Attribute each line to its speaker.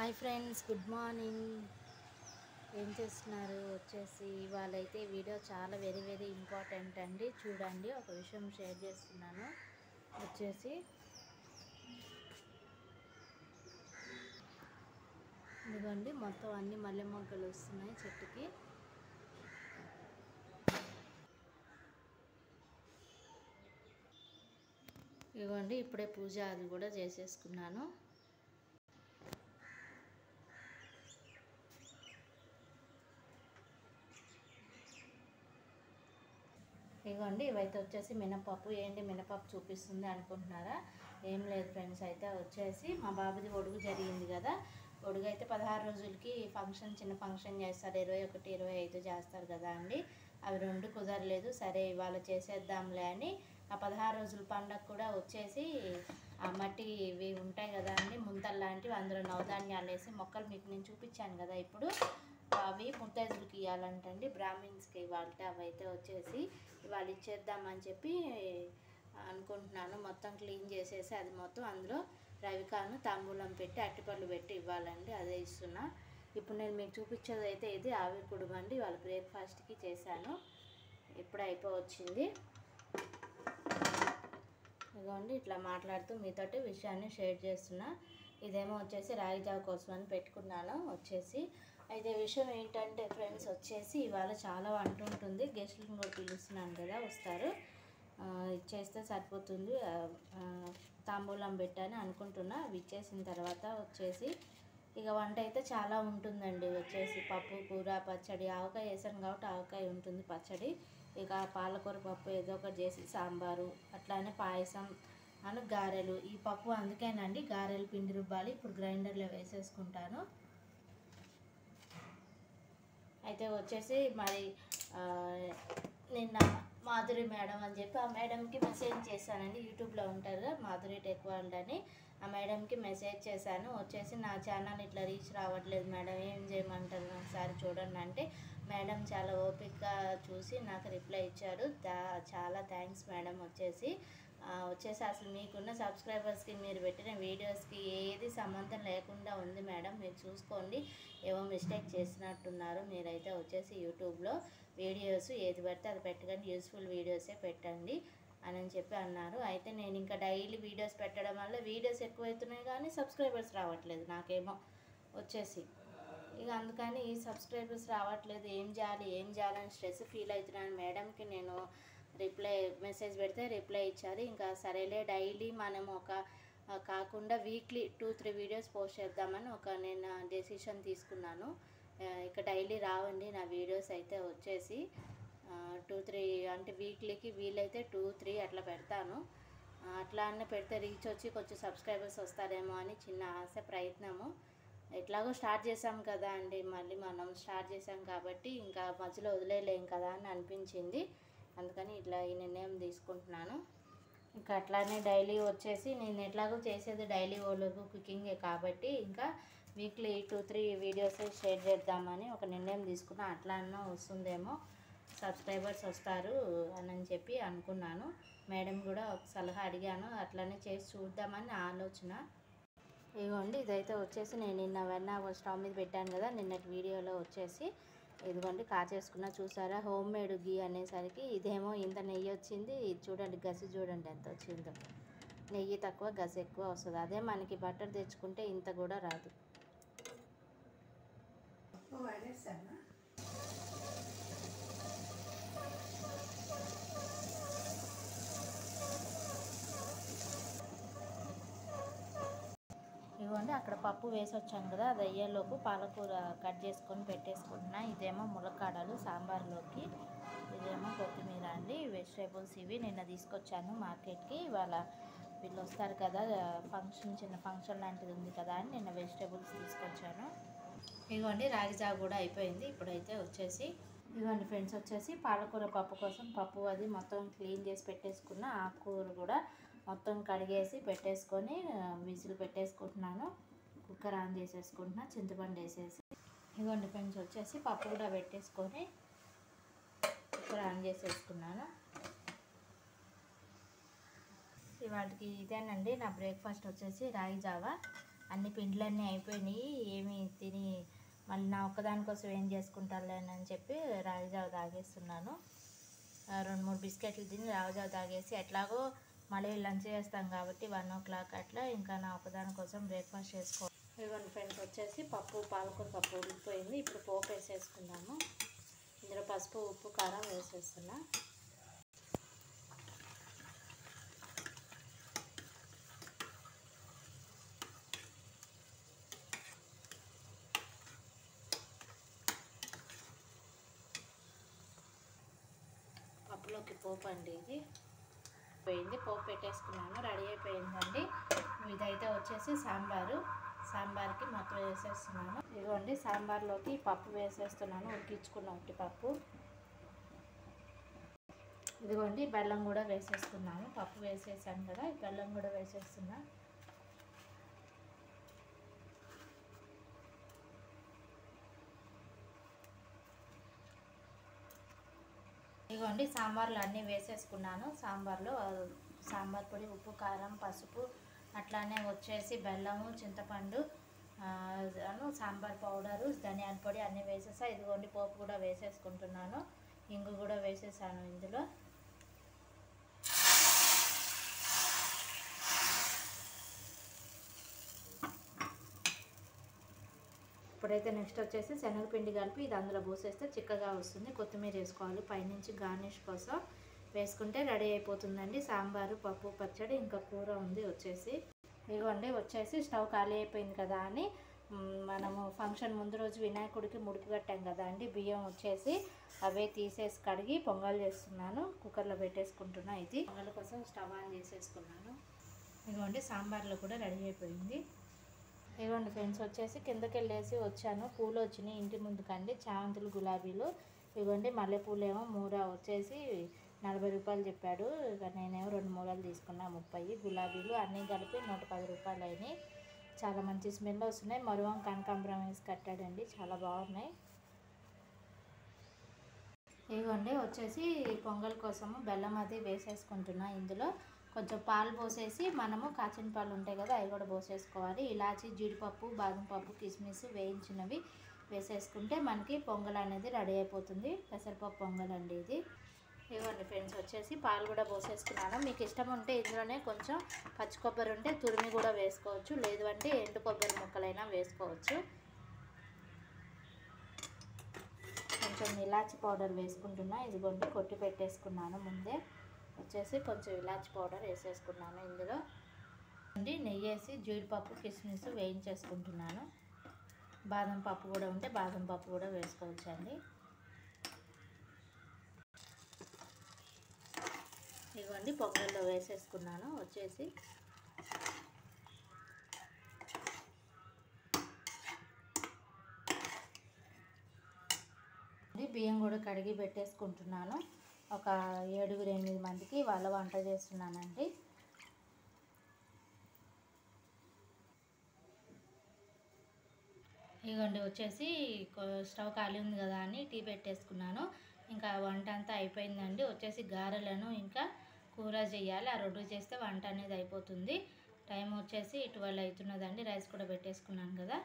Speaker 1: Hi friends, good morning. ఏం చేస్తున్నారు? ఇవాళైతే video చాలా వెరీ ఇంపార్టెంట్ అండి. చూడండి, ఒక విషయం షేర్ చేస్తున్నాను. ఇదిగోండి, మొత్తం అన్ని మల్లె మొగ్గలు వస్తున్నాయి చెట్టుకి. ఇదిగోండి, ఇప్పుడే పూజ అది కూడా చేసేసుకున్నాను. ఇదిగోండి, ఇవైతే వచ్చేసి మినపప్పు. ఏంటి మినపప్పు చూపిస్తుంది అనుకుంటున్నారా? ఏం లేదు ఫ్రెండ్స్, అయితే మా బాబుది ఒడుగు జరిగింది కదా. ఒడుగు అయితే 16 రోజులకి చిన్న ఫంక్షన్ చేస్తారు. 21, 25 చేస్తారు కదా అండి. అవి రెండు కుదరలేదు. సరే, ఇవాళ చేసేద్దాంలే అని ఆ 16 రోజుల పండగ కూడా ఆ మట్టి ఇవి ఉంటాయి కదా అండి, ముంతలు లాంటివి. అందులో నవధాన్యాలు వేసి మొక్కలు మీకు నేను చూపించాను కదా. ఇప్పుడు అవి ముత్తైదులకి ఇవ్వాలంటండి, బ్రాహ్మిన్స్కి ఇవాళ. అవైతే ఇవాళ ఇచ్చేద్దామని చెప్పి అనుకుంటున్నాను. మొత్తం క్లీన్ చేసేసి అది మొత్తం అందులో రవికాను తాంబూలం పెట్టి అట్టిపళ్ళు పెట్టి ఇవ్వాలండి. అదే ఇస్తున్నా. ఇప్పుడు నేను మీకు చూపించేది అయితే ఇది ఆవిరి కుడుమండి. వాళ్ళ బ్రేక్ఫాస్ట్కి చేశాను. ఇప్పుడు అయిపోవచ్చింది. ఇదిగోండి, ఇట్లా మాట్లాడుతూ మీతోటి విషయాన్ని షేర్ చేస్తున్నా. ఇదేమో రాగి జావ కోసం అని పెట్టుకున్నాను. అయితే విషయం ఏంటంటే ఫ్రెండ్స్, ఇవాళ చాలా వంట ఉంటుంది. గెస్టులను కూడా పిలుస్తున్నాను కదా, వస్తారు. ఇచ్చేస్తే సరిపోతుంది. తాంబూలం పెట్టని అనుకుంటున్నా. అవి ఇచ్చేసిన తర్వాత ఇక వంట అయితే చాలా ఉంటుందండి. పప్పు, కూర, పచ్చడి. ఆవకాయ వేసాను కాబట్టి ఆవకాయ ఉంటుంది, పచ్చడి. ఇక పాలకూర పప్పు ఏదో ఒకటి చేసి, సాంబారు, అట్లానే పాయసం గారెలు. ఈ పప్పు అందుకేనండి గారెలు పిండి రుబ్బాలి. ఇప్పుడు గ్రైండర్లో వేసేసుకుంటాను. అయితే మరి నిన్న మాధురి మేడం అని చెప్పి ఆ మేడంకి మెసేజ్ చేశానండి. యూట్యూబ్లో ఉంటారు కదా, మాధురి టెక్ వరల్డ్ అని. ఆ మేడంకి మెసేజ్ చేశాను. నా ఛానల్ ఇట్లా రీచ్ రావట్లేదు మేడం, ఏం చేయమంటారు ఒకసారి చూడండి అంటే, మేడం చాలా ఓపికగా చూసి నాకు రిప్లై ఇచ్చారు. చాలా థ్యాంక్స్ మేడం. అసలు మీకున్న సబ్స్క్రైబర్స్కి మీరు పెట్టిన వీడియోస్కి ఏది సంబంధం లేకుండా ఉంది మేడం, మీరు చూసుకోండి. ఏవో మిస్టేక్ చేసినట్టున్నారు. మీరైతే యూట్యూబ్లో వీడియోస్ ఏది పడితే అది పెట్టకండి, యూస్ఫుల్ వీడియోసే పెట్టండి అని చెప్పి అన్నారు. అయితే నేను ఇంకా డైలీ వీడియోస్ పెట్టడం వల్ల వీడియోస్ ఎక్కువవుతున్నాయి కానీ సబ్స్క్రైబర్స్ రావట్లేదు నాకేమో. ఇక అందుకని సబ్స్క్రైబర్స్ రావట్లేదు, ఏం చేయాలని స్ట్రెస్ ఫీల్ అవుతున్నాను. మేడంకి నేను మెసేజ్ పెడితే రిప్లై ఇచ్చారు. ఇంకా సరేలే, డైలీ మనం కాకుండా వీక్లీ 2-3 వీడియోస్ పోస్ట్ చేద్దామని నేను డెసిషన్ తీసుకున్నాను. ఇక డైలీ రావండి నా వీడియోస్ అయితే 2-3 అంటే వీక్లీకి వీలైతే 2-3 అట్లా పెడతాను. అట్లా అన్న పెడితే రీచ్ వచ్చి కొంచెం సబ్స్క్రైబర్స్ వస్తారేమో అని చిన్న ఆశ, ప్రయత్నము. ఎట్లాగో స్టార్ట్ చేసాం కదా అండి, మళ్ళీ మనం స్టార్ట్ చేసాం కాబట్టి ఇంకా మధ్యలో వదిలేయలేం కదా అని అనిపించింది. అందుకని ఇట్లా ఈ నిర్ణయం తీసుకుంటున్నాను. ఇంకా అట్లానే డైలీ నేను ఎట్లాగో చేసేది డైలీ ఓలోగు కుకింగే కాబట్టి ఇంకా వీక్లీ 2-3 వీడియోస్ షేర్ చేద్దామని ఒక నిర్ణయం తీసుకున్నా. అట్లా అన్నా వస్తుందేమో, సబ్స్క్రైబర్స్ వస్తారు అని చెప్పి అనుకున్నాను. మేడం కూడా ఒక సలహా అడిగాను, అట్లానే చేసి చూద్దామని ఆలోచన. ఇదిగోండి, ఇదైతే నేను నిన్న వెన్న స్టవ్ మీద పెట్టాను కదా, నిన్నటి వీడియోలో ఇదిగోండి కాచేసుకున్నా. చూసారా, హోమ్ మేడ్ గీ అనేసరికి ఇదేమో ఇంత నెయ్యి వచ్చింది. చూడండి, గసి చూడండి ఎంత వచ్చిందో. నెయ్యి తక్కువ, గసి ఎక్కువ వస్తుంది. అదే మనకి బటర్ తెచ్చుకుంటే ఇంత కూడా రాదు. ఇదిగోండి, అక్కడ పప్పు వేసి వచ్చాను కదా, అది అయ్యేలోపు పాలకూర కట్ చేసుకొని పెట్టేసుకుంటున్నా. ఇదేమో ములక్కాడలు సాంబార్లోకి, ఇదేమో కొత్తిమీర అండి. వెజిటేబుల్స్ ఇవి నిన్న తీసుకొచ్చాను మార్కెట్కి. ఇవాళ వీళ్ళు వస్తారు కదా, చిన్న ఫంక్షన్ లాంటిది ఉంది కదా అని నిన్న వెజిటేబుల్స్ తీసుకొచ్చాను. ఇదిగోండి, రాగి జావ కూడా అయిపోయింది. ఇప్పుడైతే ఇదిగోండి ఫ్రెండ్స్, పాలకూర పప్పు కోసం పప్పు అది మొత్తం క్లీన్ చేసి పెట్టేసుకున్న. ఆకుకూర కూడా మొత్తం కడిగేసి పెట్టేసుకొని విజిల్ పెట్టేసుకుంటున్నాను. కుక్కర్ ఆన్ చేసేసుకుంటున్నా, చింతపండు వేసేసి. ఇదిగోండి ఫ్రెండ్స్, పప్పు కూడా పెట్టేసుకొని కుక్కర్ ఆన్ చేసేసుకున్నాను. ఇవాటికి ఇదేనండి నా బ్రేక్ఫాస్ట్ రాగి జావా. అన్ని పిండ్లన్నీ అయిపోయినాయి, ఏమి తిని మళ్ళీ నా ఒక్కదాని కోసం ఏం చేసుకుంటానులేనని చెప్పి రాగి జావ తాగేస్తున్నాను. 2-3 బిస్కెట్లు తిని రాగి జావ తాగేసి ఎట్లాగో మళ్ళీ లంచ్ చేస్తాం కాబట్టి 1 o'clock అట్లా ఇంకా నా ఒకదాని కోసం బ్రేక్ఫాస్ట్ చేసుకో. ఇదిగోండి ఫ్రెండ్స్, వచ్చేసి పప్పు పాలకూర పప్పు ఉడికిపోయింది. ఇప్పుడు పోపు వేసేసుకుందాము. ఇందులో పసుపు, ఉప్పు, కారం వేసేస్తున్నా. పప్పులోకి పోపు అండి ఇది పోయింది. పోపు పెట్టేసుకున్నాను, రెడీ అయిపోయిందండి. ఇదైతే వచ్చేసి సాంబార్కి మొత్తం వేసేస్తున్నాను. ఇదిగోండి సాంబార్లోకి పప్పు వేసేస్తున్నాను, ఉడికించుకున్న ఉట్టి పప్పు. ఇదిగోండి బెల్లం కూడా వేసేస్తున్నాను. పప్పు వేసేసాను కదా, బెల్లం కూడా వేసేస్తున్నా. ఇదిగోండి సాంబార్లో అన్నీ వేసేసుకున్నాను. సాంబార్ పొడి, ఉప్పు, కారం, పసుపు, అట్లానే వచ్చేసి బెల్లము, చింతపండు, సాంబార్ పౌడరు, ధనియాల పొడి అన్నీ వేసేసా. ఇదిగోండి పోపు కూడా వేసేసుకుంటున్నాను. ఇంగు కూడా వేసేసాను ఇందులో. ఇప్పుడైతే నెక్స్ట్ వచ్చేసి శనగపిండి కలిపి ఇది అందులో పోసేస్తే చిక్కగా వస్తుంది. కొత్తిమీర వేసుకోవాలి పైనుంచి గార్నిష్ కోసం. వేసుకుంటే రెడీ అయిపోతుందండి సాంబారు, పప్పు, పచ్చడి. ఇంకా కూర ఉంది వచ్చేసి. ఇదిగోండి వచ్చేసి స్టవ్ ఖాళీ అయిపోయింది కదా అని మనము ఫంక్షన్ ముందు రోజు వినాయకుడికి ముడుపు కట్టాం కదా అండి, బియ్యం వచ్చేసి అవే తీసేసి కడిగి పొంగల్ చేస్తున్నాను. కుక్కర్లో పెట్టేసుకుంటున్నా. ఇది పొంగల్ కోసం స్టవ్ ఆన్ చేసేసుకున్నాను. ఇదిగోండి సాంబార్లో కూడా రెడీ అయిపోయింది. ఇదిగోండి ఫ్రెండ్స్, వచ్చేసి కిందకి వెళ్ళేసి వచ్చాను. పూలు వచ్చినాయి ఇంటి ముందుకండి, చామంతులు, గులాబీలు. ఇదిగోండి మల్లెపూలు ఏమో మూర వచ్చేసి 40 రూపాయలు చెప్పాడు. ఇక నేనేమో 2 మూరలు తీసుకున్నా 30. గులాబీలు అన్నీ కలిపి 110 రూపాయలు అయినాయి. చాలా మంచి స్మెల్ వస్తున్నాయి. మరువం కనకాంబరం వేసి కట్టాడండి, చాలా బాగున్నాయి. ఇదిగోండి వచ్చేసి పొంగల్ కోసము బెల్లం అది వేసేసుకుంటున్నా. ఇందులో కొంచెం పాలు పోసేసి మనము కాచిన పాలు ఉంటాయి కదా, అవి కూడా పోసేసుకోవాలి. ఇలాచి, జీడిపప్పు, బాదం పప్పు, కిస్మిస్ వేయించినవి వేసేసుకుంటే మనకి పొంగల్ అనేది రెడీ అయిపోతుంది. పెసరపప్పు పొంగల్ అండి ఇది. ఇవ్వండి ఫ్రెండ్స్, వచ్చేసి పాలు కూడా పోసేసుకున్నాను. మీకు ఇష్టం ఉంటే ఇందులోనే కొంచెం పచ్చి కొబ్బరి ఉంటే తురిమి కూడా వేసుకోవచ్చు, లేదు అంటే ఎండు కొబ్బరి ముక్కలైనా వేసుకోవచ్చు. కొంచెం ఇలాచి పౌడర్ వేసుకుంటున్నా. ఇదిగోండి కొట్టి పెట్టేసుకున్నాను ముందే. వచ్చేసి కొంచెం ఇలాచి పౌడర్ వేసేసుకున్నాను. ఇందులో నెయ్యి వేసి జీడిపప్పు, కిస్మిస్ వేయించేసుకుంటున్నాను. బాదం పప్పు కూడా ఉంటే బాదం పప్పు కూడా వేసుకోవచ్చు అండి. ఇదిగోండి పొంగల్లో వేసేసుకున్నాను. వచ్చేసి బియ్యం కూడా కడిగి పెట్టేసుకుంటున్నాను. ఒక 7-8 మందికి వాళ్ళ వంట చేస్తున్నానండి. ఇదిగోండి వచ్చేసి స్టవ్ ఖాళీ ఉంది కదా అని టీ పెట్టేసుకున్నాను. ఇంకా వంట అంతా అయిపోయిందండి. వచ్చేసి గారెలను ఇంకా కూర చేయాలి. ఆ 2 చేస్తే వంట అనేది అయిపోతుంది. టైం వచ్చేసి 12 అవుతున్నదండి. రైస్ కూడా పెట్టేసుకున్నాను కదా.